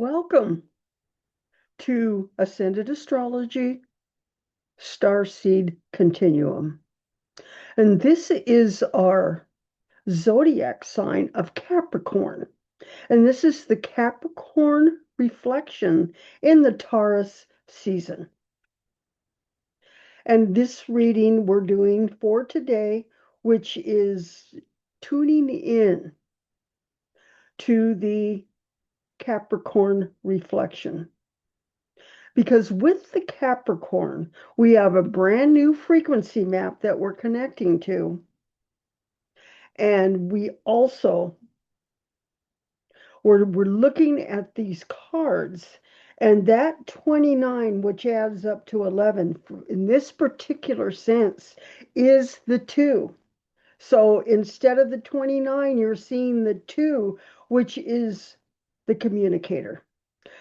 Welcome to Ascended Astrology Starseed Continuum. And this is our zodiac sign of Capricorn. And this is the Capricorn reflection in the Taurus season. And this reading we're doing for today, which is tuning in to the Capricorn reflection. Because with the Capricorn, we have a brand new frequency map that we're connecting to. And we also, we're looking at these cards, and that 29, which adds up to 11, in this particular sense, is the 2. So instead of the 29, you're seeing the 2, which is the communicator.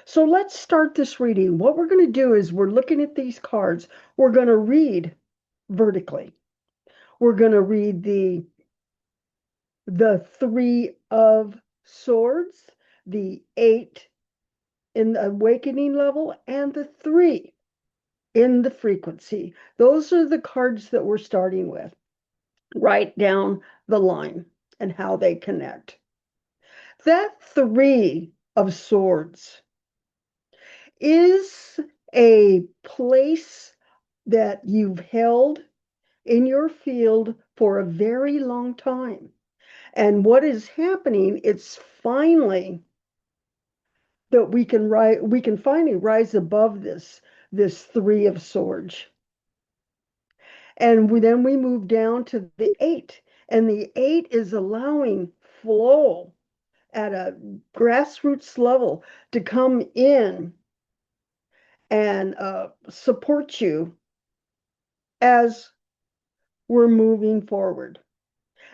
So let's start this reading. What we're going to do is we're looking at these cards. We're going to read vertically. We're going to read the 3 of swords, the 8 in the awakening level, and the 3 in the frequency. Those are the cards that we're starting with. Write down the line and how they connect. That 3 of swords is a place that you've held in your field for a very long time. And what is happening, it's finally that we can finally rise above this 3 of swords. And then we move down to the 8. And the 8 is allowing flow at a grassroots level to come in and support you as we're moving forward.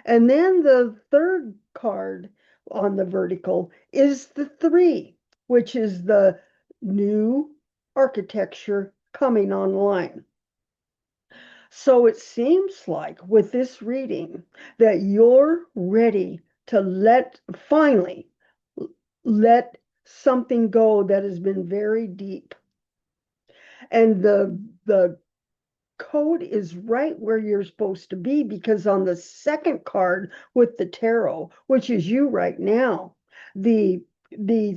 And then the third card on the vertical is the 3, which is the new architecture coming online. So it seems like with this reading that you're ready to finally let something go that has been very deep. And the code is right where you're supposed to be, because on the second card with the tarot, which is you right now, the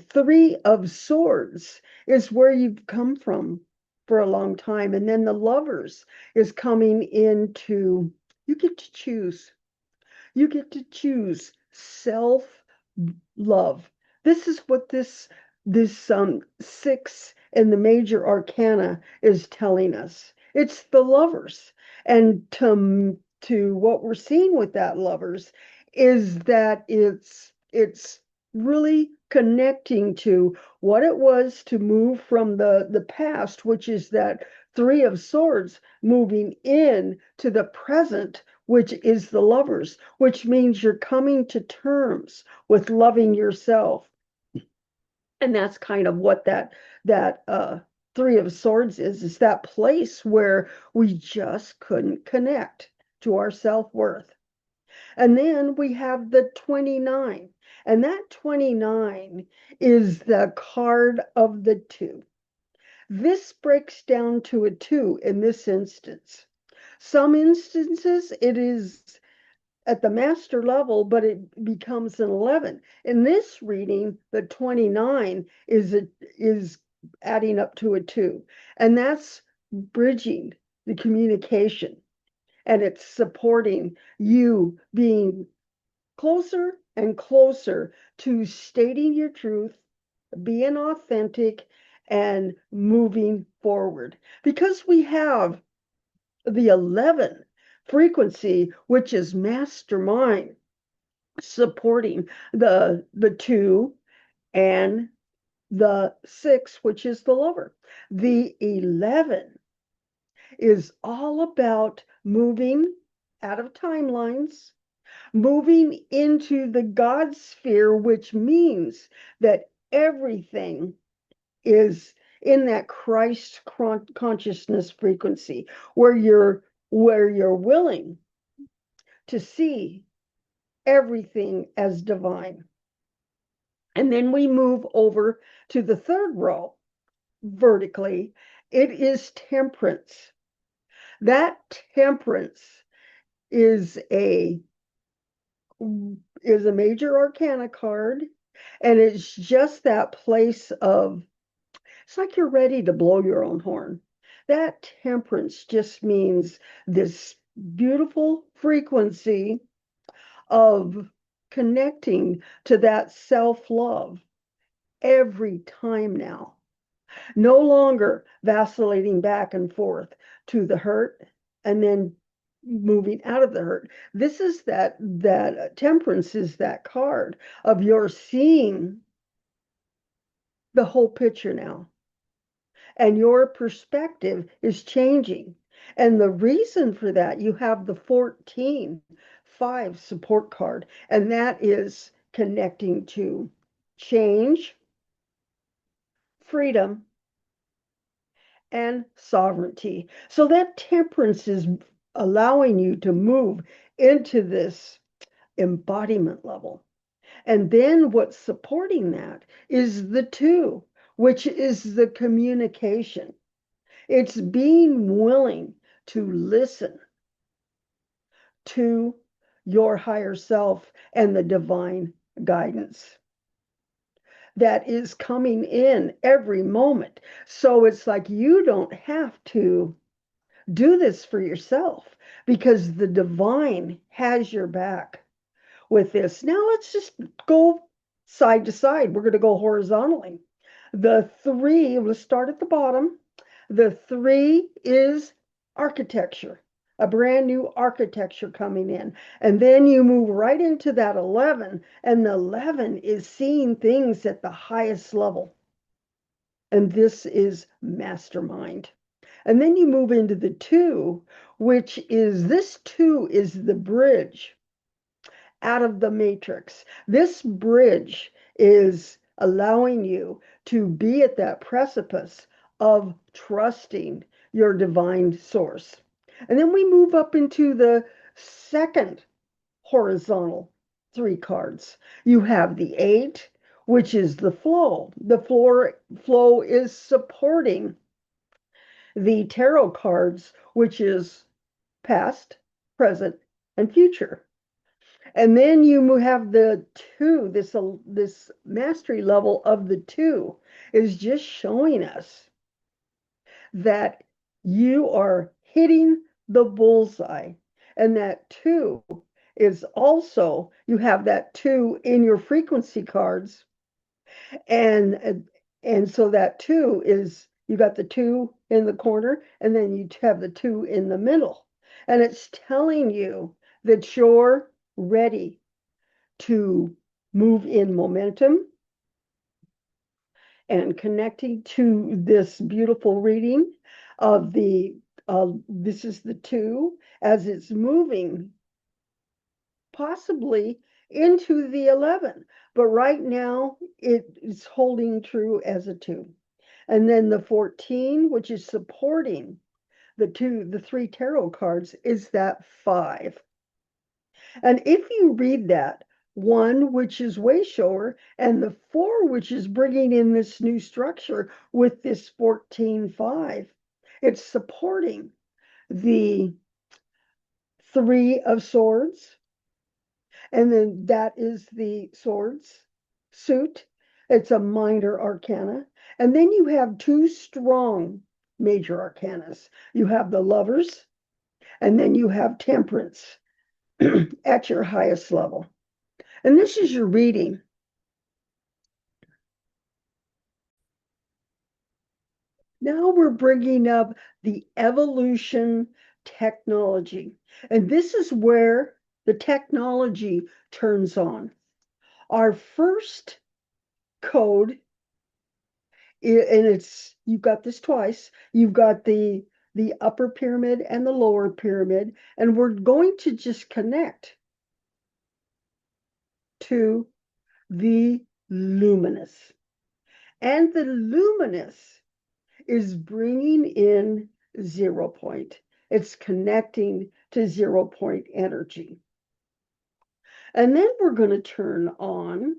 3 of swords is where you've come from for a long time. And then the lovers is coming into, you get to choose. You get to choose self-love. This is what this 6 in the major arcana is telling us. It's the lovers. And to what we're seeing with that lovers is that it's really connecting to what it was to move from the past, which is that 3 of swords, moving in to the present, which is the lovers, which means you're coming to terms with loving yourself. And that's kind of what that 3 of swords is that place where we just couldn't connect to our self-worth. And then we have the 29. And that 29 is the card of the 2. This breaks down to a 2 in this instance. Some instances it is at the master level, but it becomes an 11. In this reading, the 29 is adding up to a 2. And that's bridging the communication. And it's supporting you being closer and closer to stating your truth, being authentic, and moving forward. Because we have the 11 frequency, which is mastermind, supporting the 2 and the 6, which is the lover. The 11 is all about moving out of timelines, moving into the God sphere, which means that everything is in that Christ consciousness frequency, where you're willing to see everything as divine. And then we move over to the third row vertically. It is temperance. That temperance is a major arcana card, and it's just that place of, it's like you're ready to blow your own horn. That temperance just means this beautiful frequency of connecting to that self-love every time now. No longer vacillating back and forth to the hurt and then moving out of the hurt. This is that temperance is that card of your seeing the whole picture now, and your perspective is changing. And the reason for that, you have the 14-5 support card, and that is connecting to change, freedom, and sovereignty. So that temperance is allowing you to move into this embodiment level. And then what's supporting that is the two, which is the communication. It's being willing to listen to your higher self and the divine guidance that is coming in every moment. So it's like you don't have to do this for yourself because the divine has your back with this. Now let's just go side to side. We're going to go horizontally. The three, let's start at the bottom. The three is architecture, a brand new architecture coming in. And then you move right into that 11, and the 11 is seeing things at the highest level. And this is mastermind. And then you move into the two, which is this two is the bridge out of the matrix. This bridge is allowing you to be at that precipice of trusting your divine source. And then we move up into the second horizontal three cards. You have the 8, which is the flow. The flow is supporting the tarot cards, which is past, present, and future. And then you have the 2, this mastery level of the 2 is just showing us that you are hitting the bullseye. And that 2 is also, you have that 2 in your frequency cards. And so that 2 is, you got the 2 in the corner, and then you have the 2 in the middle. And it's telling you that you're ready to move in momentum and connecting to this beautiful reading of the this is the 2 as it's moving possibly into the 11, but right now it is holding true as a 2. And then the 14, which is supporting the 3 tarot cards, is that 5. And if you read that 1, which is way shower, and the 4, which is bringing in this new structure with this 14-5, it's supporting the 3 of swords, and then that is the swords suit. It's a minor arcana. And then you have 2 strong major arcanas. You have the lovers, and then you have temperance at your highest level. And this is your reading. Now we're bringing up the evolution technology. And this is where the technology turns on. Our first code, and it's, you've got this twice. You've got the upper pyramid and the lower pyramid, and we're going to just connect to the luminous. And the luminous is bringing in 0 point. It's connecting to 0 point energy. And then we're going to turn on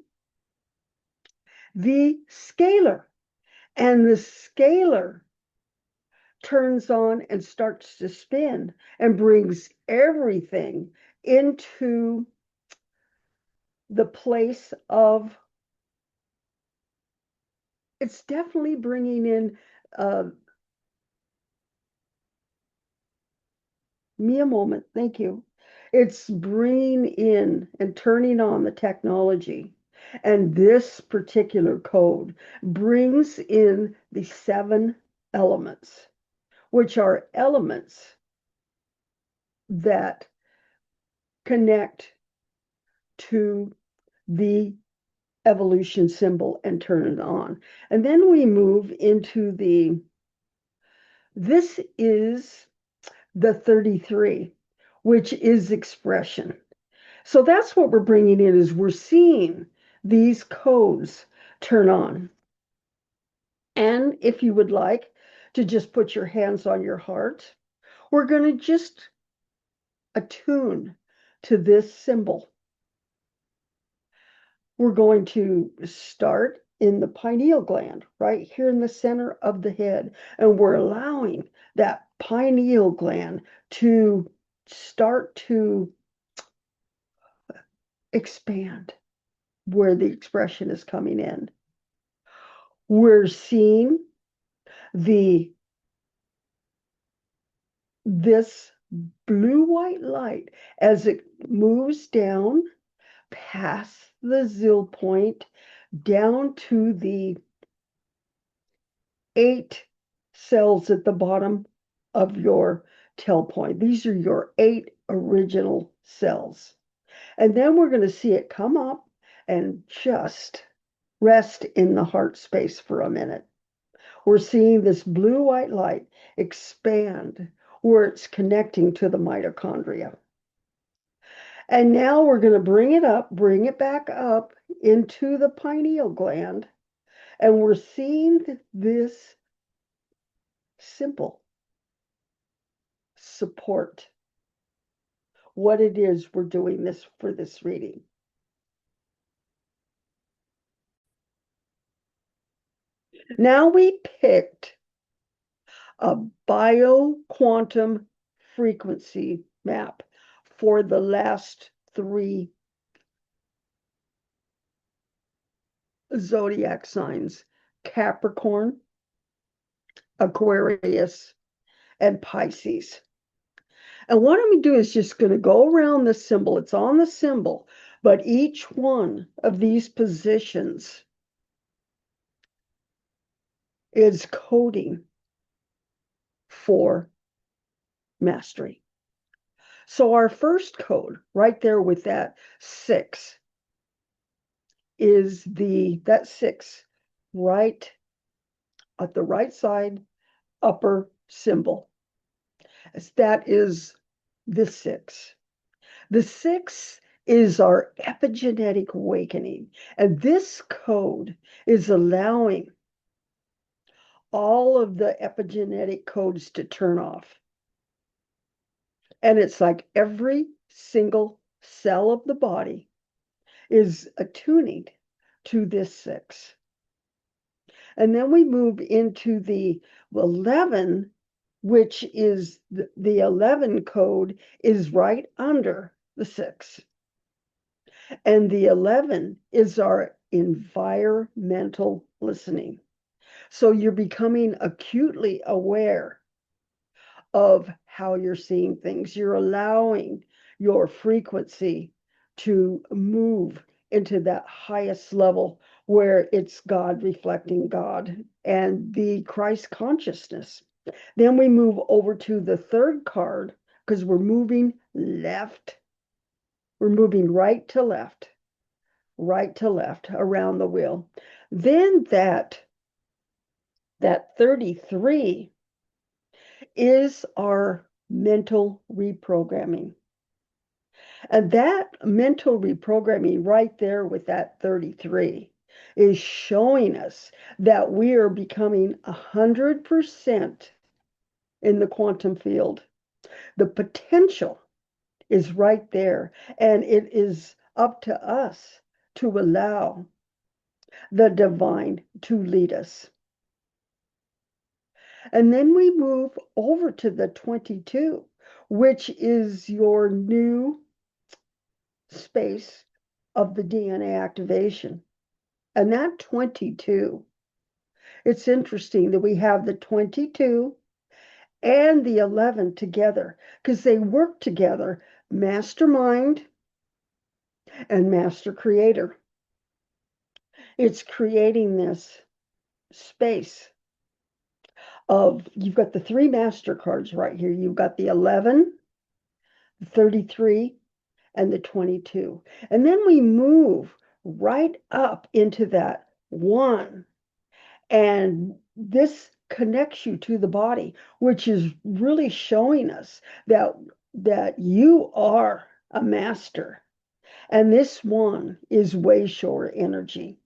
the scalar. And the scalar turns on and starts to spin and brings everything into the place of, it's definitely bringing in, uh, me a moment, thank you. It's bringing in and turning on the technology. And this particular code brings in the 7 elements, which are elements that connect to the evolution symbol and turn it on. And then we move into this is the 33, which is expression. So that's what we're bringing in, is we're seeing these codes turn on. And if you would like to just put your hands on your heart, we're going to just attune to this symbol. We're going to start in the pineal gland, right here in the center of the head. And we're allowing that pineal gland to start to expand where the expression is coming in. We're seeing this blue-white light as it moves down past the Zill point down to the 8 cells at the bottom of your tail point. These are your 8 original cells. And then we're going to see it come up and just rest in the heart space for a minute. We're seeing this blue-white light expand where it's connecting to the mitochondria. And now we're going to bring it back up into the pineal gland. And we're seeing this simple support what it is we're doing this for this reading. Now we picked a bioquantum frequency map for the last 3 zodiac signs: Capricorn, Aquarius, and Pisces. And what I'm going to do is just going to go around the symbol. It's on the symbol, but each one of these positions is coding for mastery. So our first code right there with that 6 is that 6 right at the right side upper symbol. That is the 6. The 6 is our epigenetic awakening. And this code is allowing all of the epigenetic codes to turn off. And it's like every single cell of the body is attuning to this 6. And then we move into the 11, which is the 11 code is right under the 6. And the 11 is our environmental listening. So you're becoming acutely aware of how you're seeing things. You're allowing your frequency to move into that highest level where it's God reflecting God and the Christ consciousness. Then we move over to the third card because we're moving left. We're moving right to left around the wheel. Then that 33 is our mental reprogramming. And that mental reprogramming right there with that 33 is showing us that we are becoming 100% in the quantum field. The potential is right there, and it is up to us to allow the divine to lead us. And then we move over to the 22, which is your new space of the DNA activation. And that 22, it's interesting that we have the 22 and the 11 together because they work together, mastermind and master creator. It's creating this space of, you've got the three master cards right here. You've got the 11, the 33, and the 22. And then we move right up into that one. And this connects you to the body, which is really showing us that you are a master. And this one is way shore energy.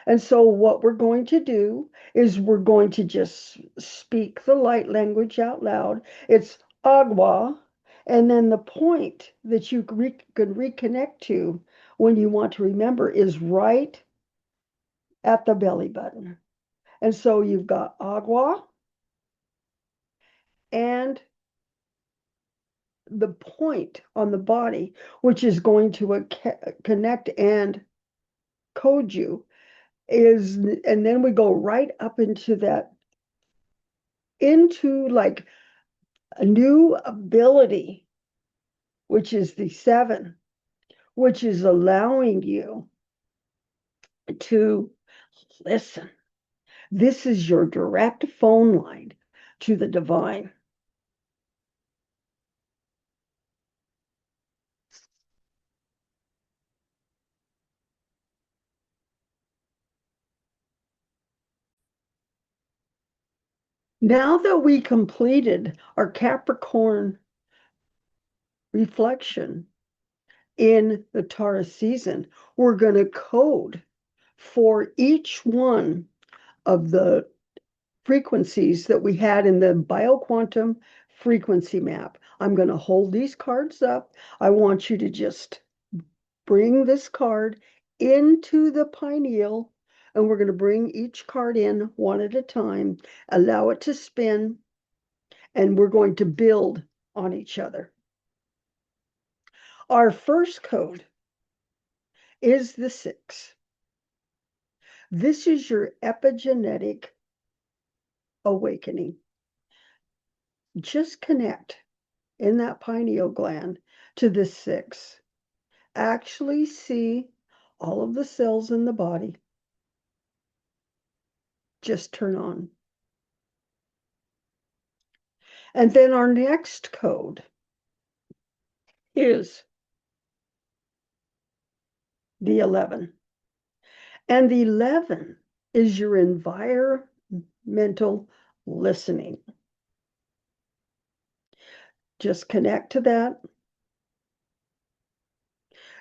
And so what we're going to do is we're going to just speak the light language out loud. It's agua. And then the point that you can reconnect to when you want to remember is right at the belly button. And so you've got agua and the point on the body, which is going to connect and code you, is, and then we go right up into that, into like a new ability, which is the 7, which is allowing you to listen. This is your direct phone line to the divine. Now that we completed our Capricorn reflection in the Taurus season, we're going to code for each one of the frequencies that we had in the bioquantum frequency map. I'm going to hold these cards up. I want you to just bring this card into the pineal, and we're going to bring each card in one at a time, allow it to spin, and we're going to build on each other. Our first code is the 6. This is your epigenetic awakening. Just connect in that pineal gland to the 6. Actually see all of the cells in the body just turn on. And then our next code is the 11. And the 11 is your environmental listening. Just connect to that.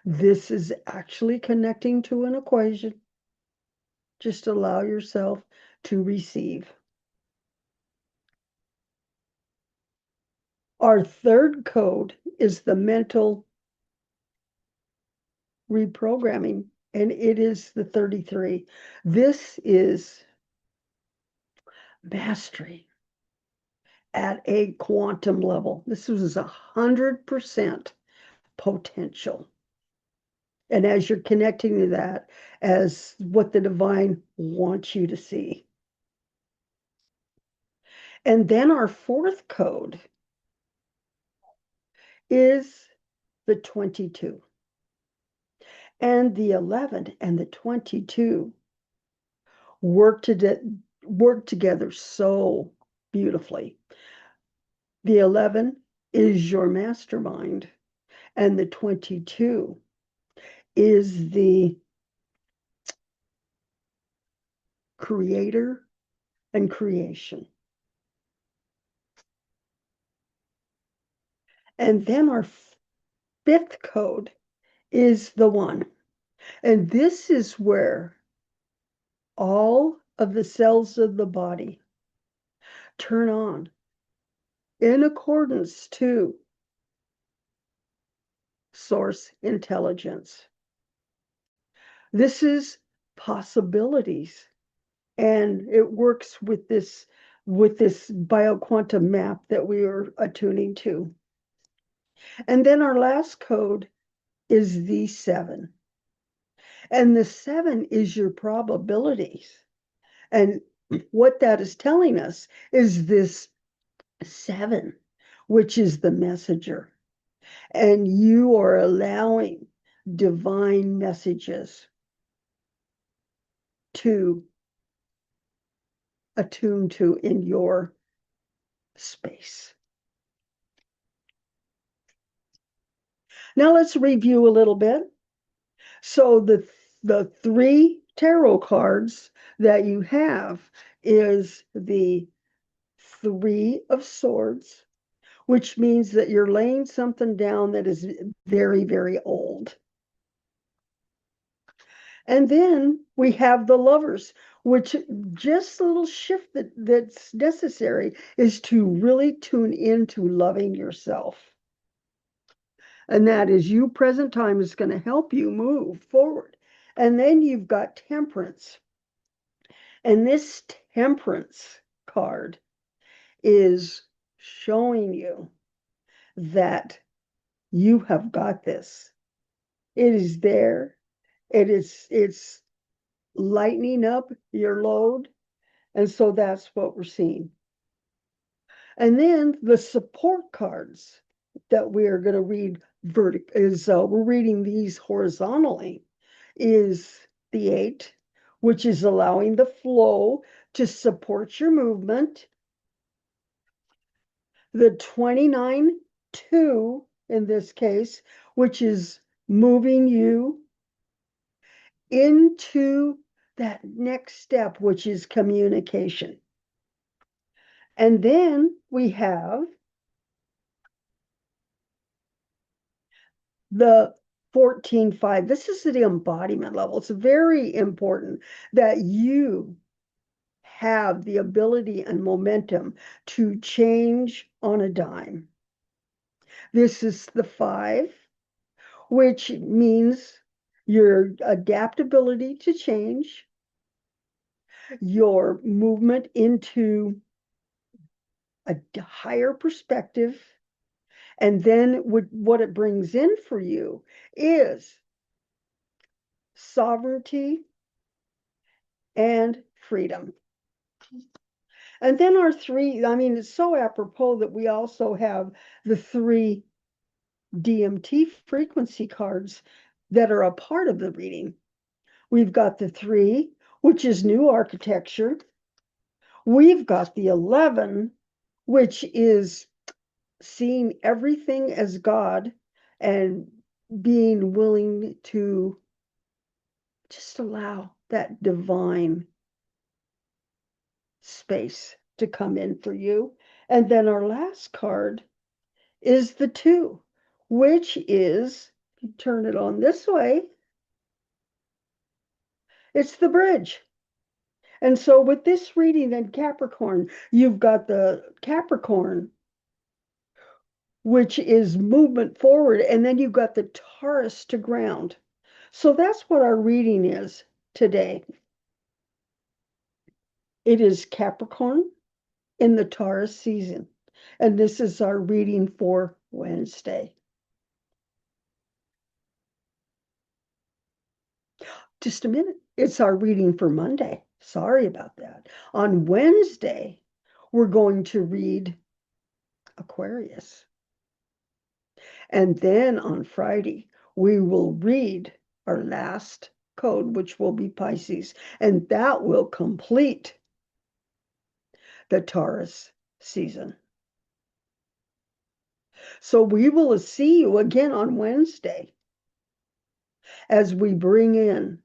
This is actually connecting to an equation. Just allow yourself to receive. Our third code is the mental reprogramming, and it is the 33. This is mastery at a quantum level. This was 100% potential. And as you're connecting to that as what the divine wants you to see. And then our fourth code is the 22. And the 11 and the 22 work together so beautifully. The 11 is your mastermind, and the 22 is the creator and creation. And then our fifth code is the 1. And this is where all of the cells of the body turn on in accordance to source intelligence. This is possibilities. And it works with this bioquantum map that we are attuning to. And then our last code is the 7. And the 7 is your probabilities. And what that is telling us is this 7, which is the messenger. And you are allowing divine messages to attune to in your space. Now let's review a little bit. So the 3 tarot cards that you have is the 3 of Swords, which means that you're laying something down that is very, very old. And then we have the Lovers, which just a little shift that's necessary is to really tune into loving yourself. And that is you present time is going to help you move forward. And then you've got Temperance. And this Temperance card is showing you that you have got this. It is there. It's lightening up your load. And so that's what we're seeing. And then the support cards that we are going to read we're reading these horizontally is the 8, which is allowing the flow to support your movement. The 29, 2 in this case, which is moving you into that next step, which is communication. And then we have the 14-5. This is the embodiment level. It's very important that you have the ability and momentum to change on a dime. This is the 5, which means your adaptability to change, your movement into a higher perspective, and then what it brings in for you is sovereignty and freedom. And then our 3, I mean, it's so apropos that we also have the 3 DMT frequency cards that are a part of the reading. We've got the 3, which is new architecture. We've got the 11, which is seeing everything as God and being willing to just allow that divine space to come in for you. And then our last card is the 2, which is, you turn it on this way, it's the bridge. And so with this reading in Capricorn, you've got the Capricorn, which is movement forward, and then you've got the Taurus to ground. So that's what our reading is today. It is Capricorn in the Taurus season, and this is our reading for Wednesday. Just a minute. It's our reading for Monday. Sorry about that. On Wednesday, we're going to read Aquarius. And then on Friday, we will read our last code, which will be Pisces. And that will complete the Taurus season. So we will see you again on Wednesday as we bring in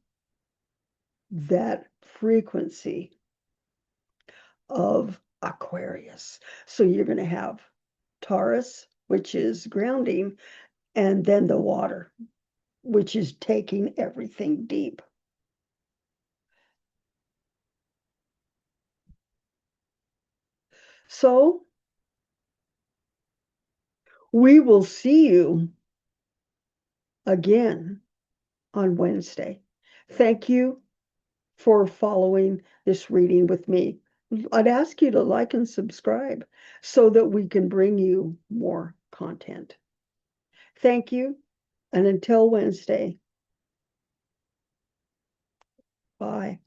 that frequency of Aquarius. So you're going to have Taurus, which is grounding, and then the water, which is taking everything deep. So we will see you again on Wednesday. Thank you for following this reading with me. I'd ask you to like and subscribe so that we can bring you more content. Thank you, and until Wednesday, bye.